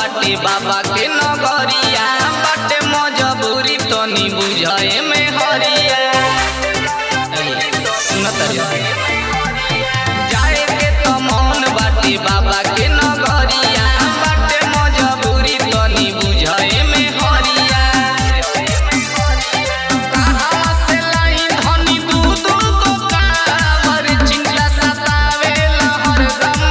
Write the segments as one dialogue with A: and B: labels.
A: बाटे बाबा के नगरिया बाटे मजबूरी तनी बुझाए में हरिया जाए के तो मन बाटे बाबा के नगरिया बाटे मजबूरी तनी बुझाए में हरिया कहाँ से लाई धनी दूध को कावर चिंता सतावे हरदम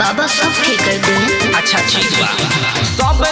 A: बाबा सब ठीक कर दे। अच्छा ठीक बा सब